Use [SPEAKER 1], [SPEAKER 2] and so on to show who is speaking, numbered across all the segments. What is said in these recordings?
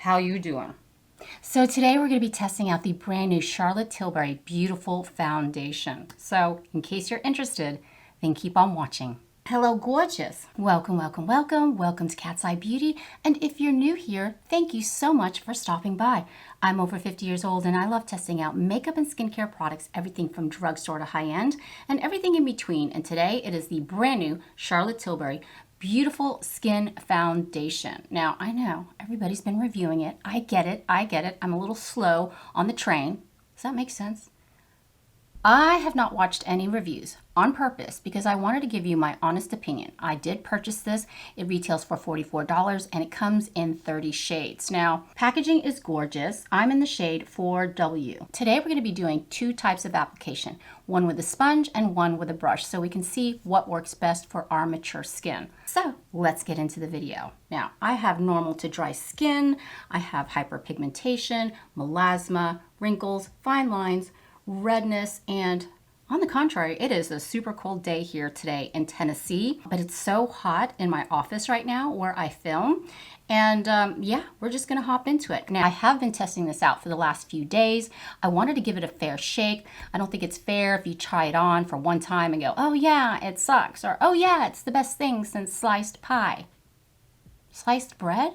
[SPEAKER 1] How you doing? So today we're going to be testing out the brand new Charlotte Tilbury Beautiful Foundation. So in case you're interested, then keep on watching. Hello, gorgeous. Welcome, welcome, welcome. Welcome to Cat's Eye Beauty. And if you're new here, thank you so much for stopping by. I'm over 50 years old and I love testing out makeup and skincare products, everything from drugstore to high-end and everything in between. And today it is the brand new Charlotte Tilbury Beautiful Skin Foundation. Now, I know everybody's been reviewing it. I get it. I'm a little slow on the train. Does that make sense? I have not watched any reviews on purpose because I wanted to give you my honest opinion. I did purchase this. It retails for $44 and it comes in 30 shades. Now, packaging is gorgeous. I'm in the shade 4W. Today, we're going to be doing two types of application, one with a sponge and one with a brush, so we can see what works best for our mature skin. So let's get into the video. Now, I have normal to dry skin. I have hyperpigmentation, melasma, wrinkles, fine lines, redness, and on the contrary, it is a super cold day here today in Tennessee, but it's so hot in my office right now where I film. And yeah, we're just gonna hop into it. Now, I have been testing this out for the last few days. I wanted to give it a fair shake. I don't think it's fair if you try it on for one time and go, oh yeah, it sucks, or oh yeah, it's the best thing since sliced pie. Sliced bread?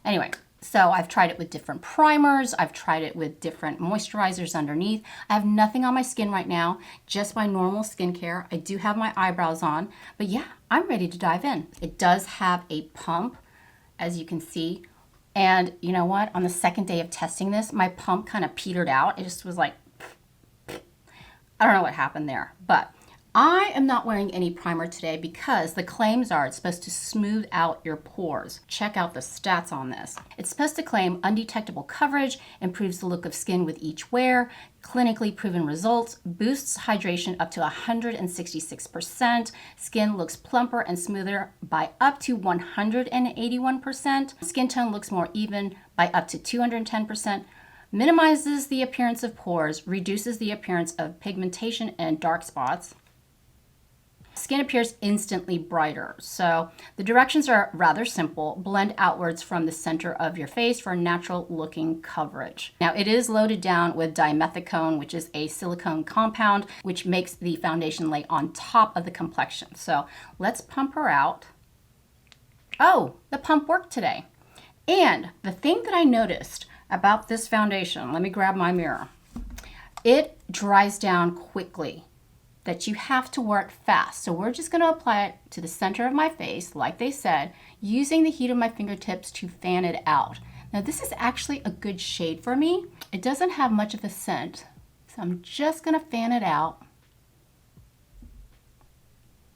[SPEAKER 1] Anyway. So I've tried it with different primers. I've tried it with different moisturizers underneath. I have nothing on my skin right now, just my normal skincare. I do have my eyebrows on, but yeah, I'm ready to dive in. It does have a pump, as you can see. And you know what? On the second day of testing this, my pump kind of petered out. It just was like, I don't know what happened there, but I am not wearing any primer today because the claims are it's supposed to smooth out your pores. Check out the stats on this. It's supposed to claim undetectable coverage, improves the look of skin with each wear, clinically proven results, boosts hydration up to 166%, skin looks plumper and smoother by up to 181%, skin tone looks more even by up to 210%, minimizes the appearance of pores, reduces the appearance of pigmentation and dark spots. Skin appears instantly brighter. So the directions are rather simple. Blend outwards from the center of your face for natural looking coverage. Now it is loaded down with dimethicone, which is a silicone compound, which makes the foundation lay on top of the complexion. So let's pump her out. Oh, the pump worked today. And the thing that I noticed about this foundation, let me grab my mirror. It dries down quickly. That you have to work fast. So we're just going to apply it to the center of my face, like they said, using the heat of my fingertips to fan it out. Now this is actually a good shade for me. It doesn't have much of a scent, so I'm just going to fan it out.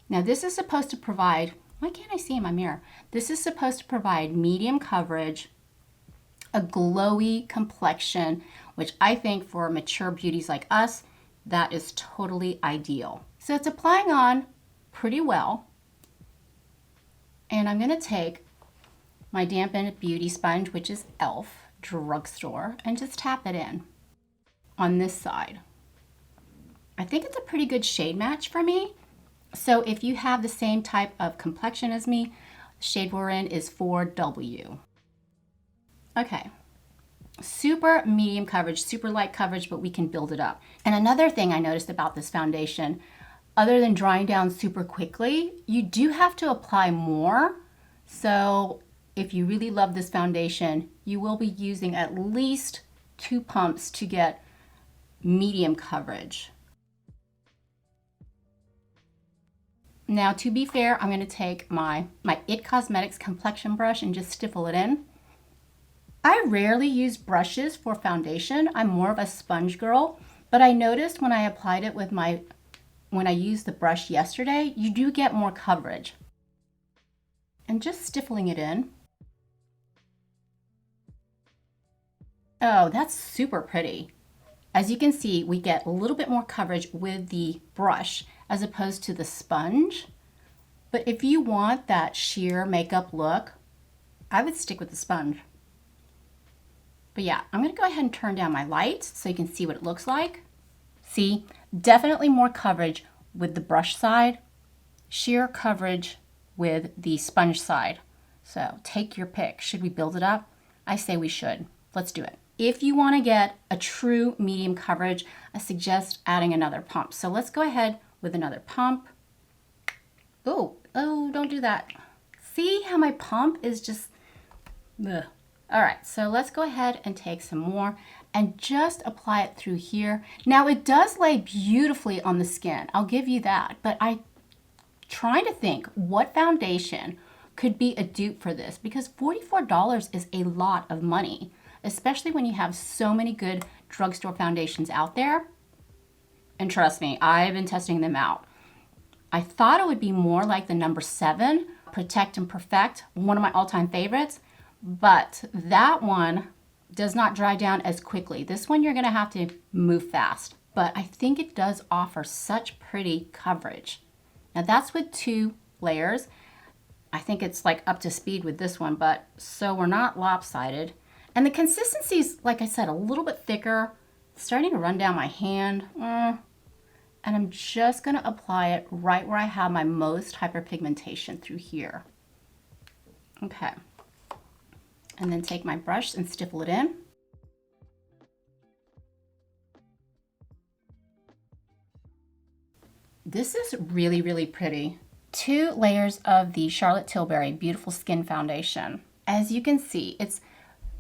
[SPEAKER 1] Now this is supposed to provide, why can't I see in my mirror? This is supposed to provide medium coverage, a glowy complexion, which I think for mature beauties like us, that is totally ideal. So it's applying on pretty well. And I'm going to take my dampened beauty sponge, which is e.l.f. Drugstore, and just tap it in on this side. I think it's a pretty good shade match for me. So if you have the same type of complexion as me, the shade we're in is 4W. Okay. Super medium coverage, super light coverage, but we can build it up. And another thing I noticed about this foundation, other than drying down super quickly, you do have to apply more. So if you really love this foundation, you will be using at least 2 pumps to get medium coverage. Now, to be fair, I'm going to take my It Cosmetics complexion brush and just stiffle it in. I rarely use brushes for foundation. I'm more of a sponge girl, but I noticed when I applied it with when I used the brush yesterday, you do get more coverage. And just stiffling it in. Oh, that's super pretty. As you can see, we get a little bit more coverage with the brush as opposed to the sponge. But if you want that sheer makeup look, I would stick with the sponge. But yeah, I'm going to go ahead and turn down my lights so you can see what it looks like. See, definitely more coverage with the brush side, sheer coverage with the sponge side. So take your pick. Should we build it up? I say we should. Let's do it. If you want to get a true medium coverage, I suggest adding another pump. So let's go ahead with another pump. Oh, don't do that. See how my pump is just, ugh. All right, so let's go ahead and take some more and just apply it through here. Now it does lay beautifully on the skin, I'll give you that, but I'm trying to think what foundation could be a dupe for this, because $44 is a lot of money, especially when you have so many good drugstore foundations out there. And trust me, I've been testing them out. I thought it would be more like the number 7, Protect and Perfect, one of my all-time favorites, but that one does not dry down as quickly. This one you're gonna have to move fast, but I think it does offer such pretty coverage. Now that's with 2 layers. I think it's like up to speed with this one, but so we're not lopsided. And the consistency is, like I said, a little bit thicker. It's starting to run down my hand. And I'm just gonna apply it right where I have my most hyperpigmentation through here. Okay. And then take my brush and stipple it in. This is really, really pretty. 2 layers of the Charlotte Tilbury Beautiful Skin Foundation. As you can see, it's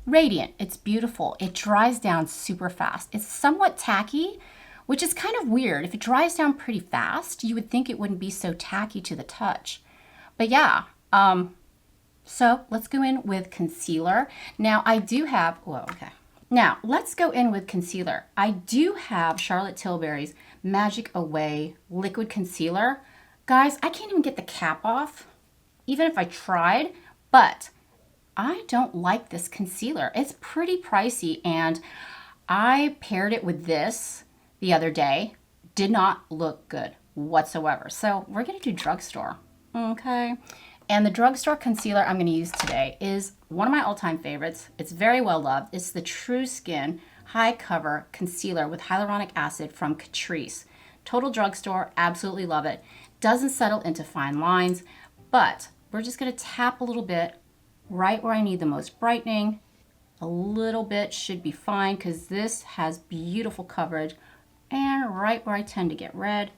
[SPEAKER 1] radiant, it's beautiful. It dries down super fast. It's somewhat tacky, which is kind of weird. If it dries down pretty fast, you would think it wouldn't be so tacky to the touch. But yeah, so let's go in with concealer. Now I do have, whoa, okay. Now let's go in with concealer. I do have Charlotte Tilbury's Magic Away Liquid Concealer. Guys, I can't even get the cap off, even if I tried, but I don't like this concealer. It's pretty pricey, and I paired it with this the other day. Did not look good whatsoever. So we're gonna do Drugstore, okay? And the Drugstore concealer I'm gonna use today is one of my all-time favorites. It's very well loved. It's the True Skin High Cover Concealer with Hyaluronic Acid from Catrice. Total Drugstore, absolutely love it. Doesn't settle into fine lines, but we're just gonna tap a little bit right where I need the most brightening. A little bit should be fine because this has beautiful coverage, and right where I tend to get red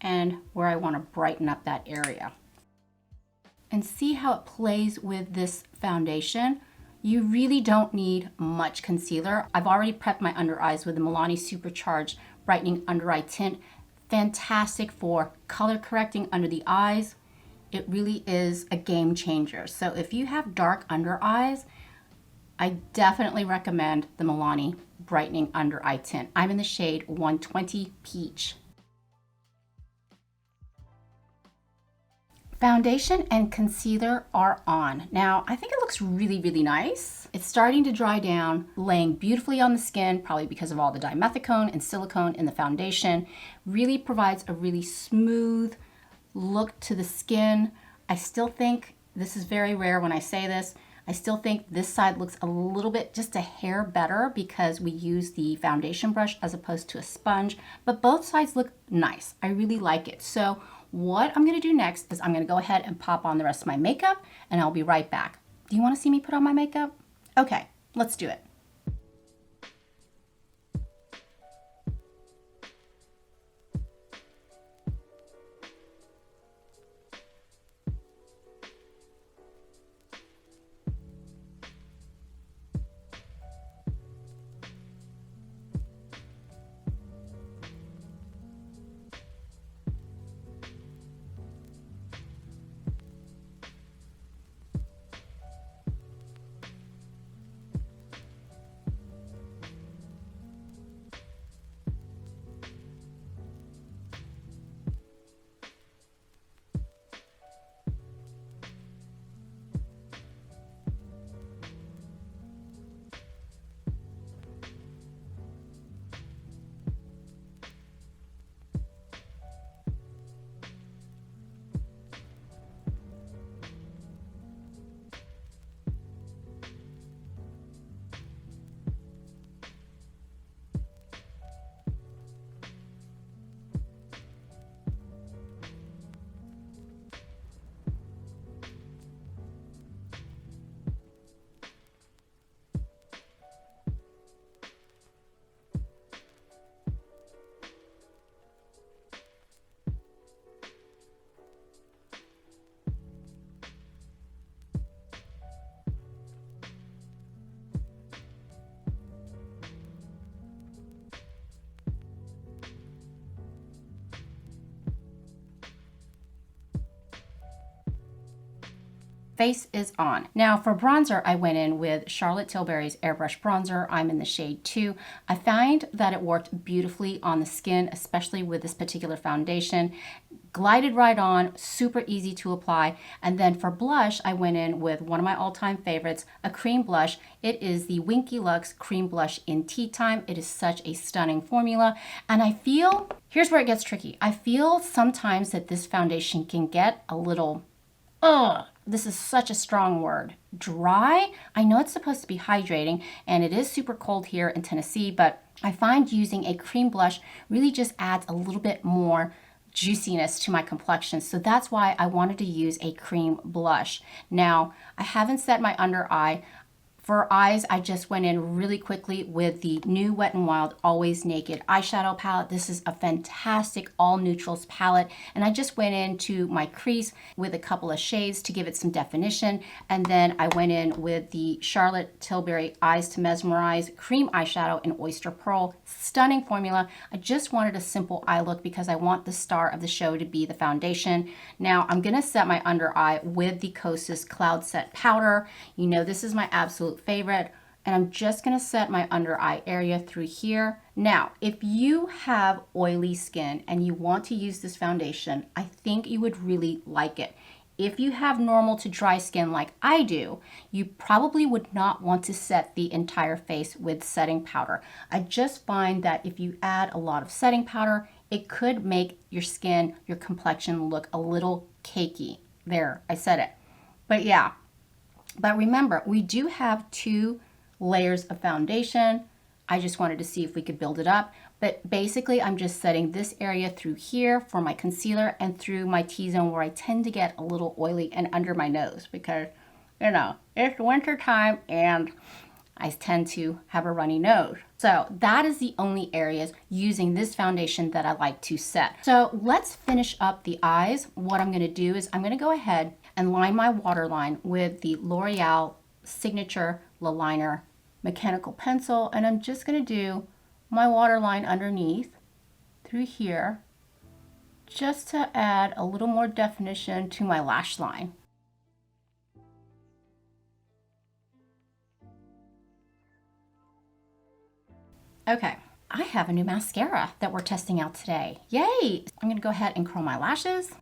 [SPEAKER 1] and where I wanna brighten up that area. And see how it plays with this foundation. You really don't need much concealer. I've already prepped my under eyes with the Milani Supercharged Brightening Under Eye Tint. Fantastic for color correcting under the eyes. It really is a game changer. So if you have dark under eyes, I definitely recommend the Milani Brightening Under Eye Tint. I'm in the shade 120 Peach. Foundation and concealer are on. Now, I think it looks really, really nice. It's starting to dry down, laying beautifully on the skin, probably because of all the dimethicone and silicone in the foundation. Really provides a really smooth look to the skin. I still think, this is very rare when I say this, I still think this side looks a little bit, just a hair better because we use the foundation brush as opposed to a sponge, but both sides look nice. I really like it. So what I'm gonna do next is I'm gonna go ahead and pop on the rest of my makeup, and I'll be right back. Do you wanna see me put on my makeup? Okay, let's do it. face is on. Now for bronzer, I went in with Charlotte Tilbury's Airbrush Bronzer. I'm in the shade 2. I find that it worked beautifully on the skin, especially with this particular foundation. Glided right on, super easy to apply. And then for blush, I went in with one of my all-time favorites, a cream blush. It is the Winky Lux Cream Blush in Tea Time. It is such a stunning formula. And I feel, here's where it gets tricky. I feel sometimes that this foundation can get a little, this is such a strong word, dry. I know it's supposed to be hydrating, and it is super cold here in Tennessee, but I find using a cream blush really just adds a little bit more juiciness to my complexion. So that's why I wanted to use a cream blush. Now, I haven't set my under eye. For eyes, I just went in really quickly with the new Wet n Wild Always Naked eyeshadow palette. This is a fantastic all neutrals palette, and I just went into my crease with a couple of shades to give it some definition, and then I went in with the Charlotte Tilbury Eyes to Mesmerize cream eyeshadow in Oyster Pearl. Stunning formula. I just wanted a simple eye look because I want the star of the show to be the foundation. Now I'm going to set my under eye with the Kosas Cloud Set Powder. You know this is my absolute favorite, and I'm just going to set my under eye area through here. Now, if you have oily skin and you want to use this foundation, I think you would really like it. If you have normal to dry skin like I do, you probably would not want to set the entire face with setting powder. I just find that if you add a lot of setting powder, it could make your skin, your complexion look a little cakey. There, I said it. But yeah. But remember, we do have 2 layers of foundation. I just wanted to see if we could build it up. But basically, I'm just setting this area through here for my concealer and through my T-zone where I tend to get a little oily and under my nose because, you know, it's winter time and I tend to have a runny nose. So that is the only areas using this foundation that I like to set. So let's finish up the eyes. What I'm going to do is I'm going to go ahead and line my waterline with the L'Oreal Signature Liner mechanical pencil, and I'm just going to do my waterline underneath through here just to add a little more definition to my lash line. Okay, I have a new mascara that we're testing out today. Yay! I'm going to go ahead and curl my lashes.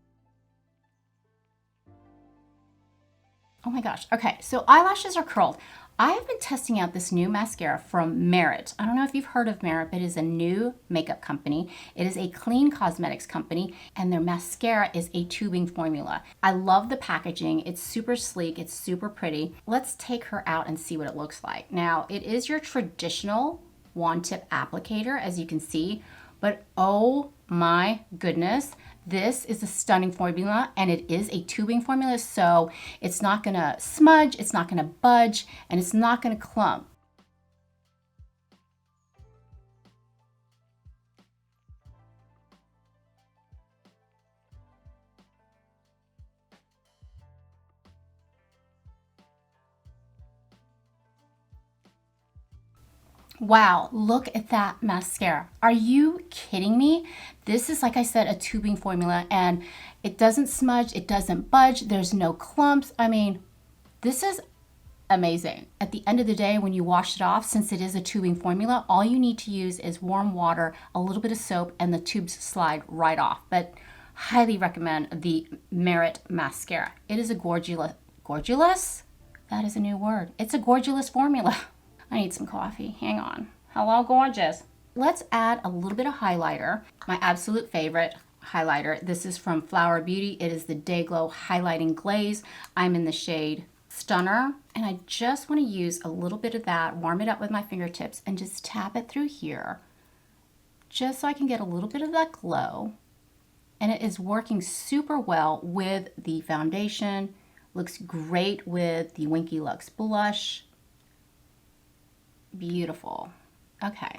[SPEAKER 1] Oh my gosh. Okay, so eyelashes are curled. I have been testing out this new mascara from Merit. I don't know if you've heard of Merit, but it is a new makeup company. It is a clean cosmetics company, and their mascara is a tubing formula. I love the packaging. It's super sleek. It's super pretty. Let's take her out and see what it looks like. Now, it is your traditional wand tip applicator, as you can see, but oh my goodness, this is a stunning formula, and it is a tubing formula, so it's not gonna smudge, it's not gonna budge, and it's not gonna clump. Wow, look at that mascara. Are you kidding me? This is, like I said, a tubing formula, and it doesn't smudge, it doesn't budge, there's no clumps. I mean, this is amazing. At the end of the day, when you wash it off, since it is a tubing formula, all you need to use is warm water, a little bit of soap, and the tubes slide right off. But highly recommend the Merit mascara. It is a gorgeous? That is a new word. It's a gorgeous formula. I need some coffee. Hang on. Hello, gorgeous. Let's add a little bit of highlighter. My absolute favorite highlighter. This is from Flower Beauty. It is the Day Glow Highlighting Glaze. I'm in the shade Stunner, and I just want to use a little bit of that, warm it up with my fingertips, and just tap it through here, just so I can get a little bit of that glow. And it is working super well with the foundation. Looks great with the Winky Lux blush. Beautiful. Okay.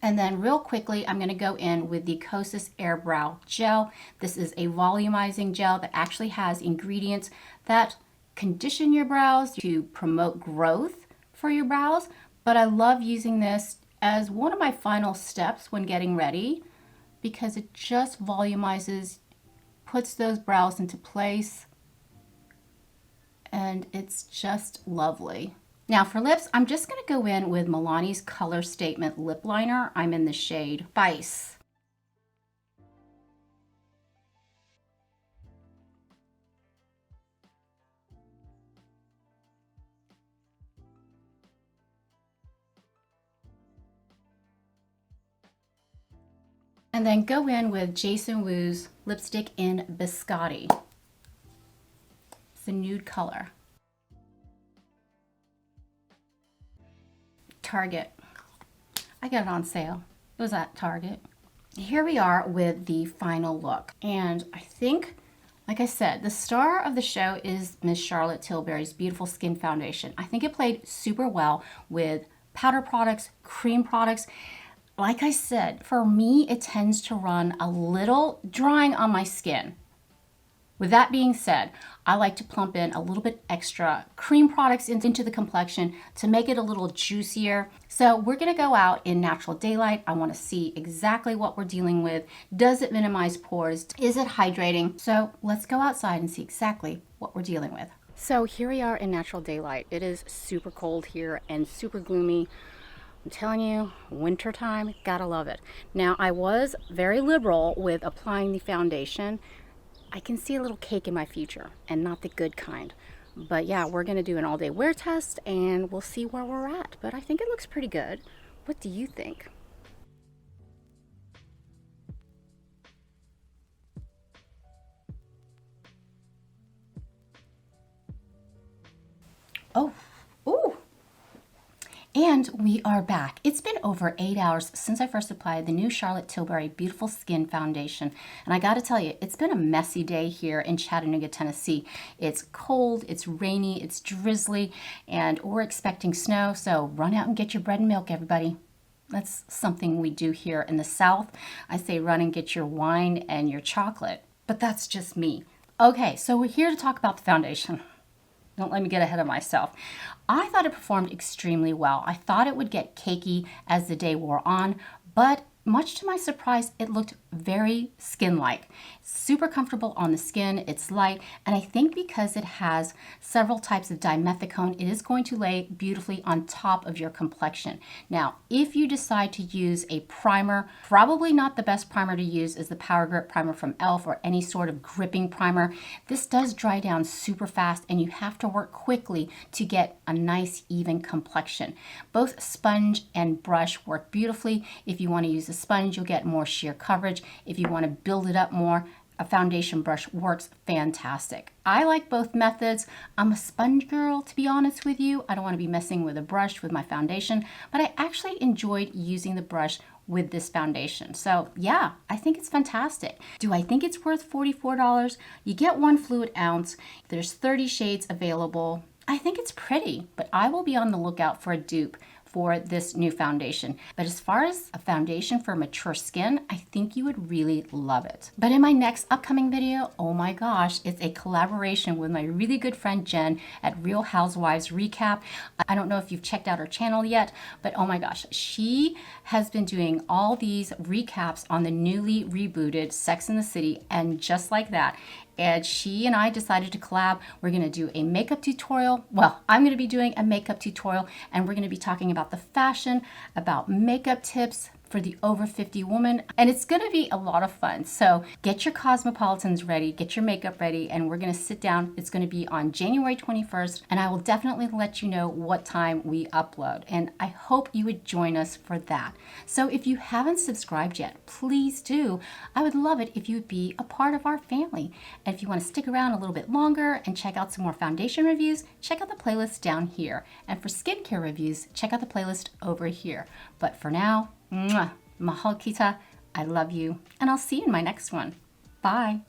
[SPEAKER 1] And then real quickly, I'm going to go in with the Kosas Air Brow Gel. This is a volumizing gel that actually has ingredients that condition your brows to promote growth for your brows. But I love using this as one of my final steps when getting ready because it just volumizes, puts those brows into place. and it's just lovely. Now for lips, I'm just going to go in with Milani's Color Statement Lip Liner. I'm in the shade Spice. And then go in with Jason Wu's lipstick in Biscotti. It's a nude color. Target. I got it on sale. It was at Target. Here we are with the final look. And I think, like I said, the star of the show is Miss Charlotte Tilbury's Beautiful Skin Foundation. I think it played super well with powder products, cream products. Like I said, for me, it tends to run a little drying on my skin. With that being said, I like to plump in a little bit extra cream products into the complexion to make it a little juicier. So we're gonna go out in natural daylight. I wanna see exactly what we're dealing with. Does it minimize pores? Is it hydrating? So let's go outside and see exactly what we're dealing with. So here we are in natural daylight. It is super cold here and super gloomy. I'm telling you, wintertime, gotta love it. Now, I was very liberal with applying the foundation. I can see a little cake in my future, and not the good kind. But yeah, we're gonna do an all-day wear test, and we'll see where we're at. But I think it looks pretty good. What do you think? Oh, ooh. And we are back. It's been over 8 hours since I first applied the new Charlotte Tilbury Beautiful Skin Foundation. And I gotta tell you, it's been a messy day here in Chattanooga, Tennessee. It's cold, it's rainy, it's drizzly, and we're expecting snow. So run out and get your bread and milk, everybody. That's something we do here in the South. I say run and get your wine and your chocolate, but that's just me. Okay, so we're here to talk about the foundation. Don't let me get ahead of myself. I thought it performed extremely well. I thought it would get cakey as the day wore on, but much to my surprise, it looked very skin-like. Super comfortable on the skin, it's light, and I think because it has several types of dimethicone, it is going to lay beautifully on top of your complexion. Now, if you decide to use a primer, probably not the best primer to use is the Power Grip Primer from e.l.f. or any sort of gripping primer. This does dry down super fast, and you have to work quickly to get a nice, even complexion. Both sponge and brush work beautifully. If you want to use a sponge, you'll get more sheer coverage. If you want to build it up more, a foundation brush works fantastic. I like both methods. I'm a sponge girl, to be honest with you. I don't want to be messing with a brush with my foundation, but I actually enjoyed using the brush with this foundation. So yeah, I think it's fantastic. Do I think it's worth $44? You get 1 fluid ounce. There's 30 shades available. I think it's pretty, but I will be on the lookout for a dupe for this new foundation. But as far as a foundation for mature skin, I think you would really love it. But in my next upcoming video, oh my gosh, it's a collaboration with my really good friend Jen at Real Housewives Recap. I don't know if you've checked out her channel yet, but oh my gosh, she has been doing all these recaps on the newly rebooted Sex and the City, and just like that, and she and I decided to collab. We're going to do a makeup tutorial. Well, I'm going to be doing a makeup tutorial, and we're going to be talking about the fashion, about makeup tips for the over 50 woman, and it's going to be a lot of fun. So get your cosmopolitans ready, get your makeup ready, and we're going to sit down. It's going to be on January 21st, and I will definitely let you know what time we upload, and I hope you would join us for that. So if you haven't subscribed yet, please do. I would love it if you would be a part of our family. And if you want to stick around a little bit longer and check out some more foundation reviews, check out the playlist down here. And for skincare reviews, check out the playlist over here. But for now, mwah, mahal kita, I love you, and I'll see you in my next one. Bye.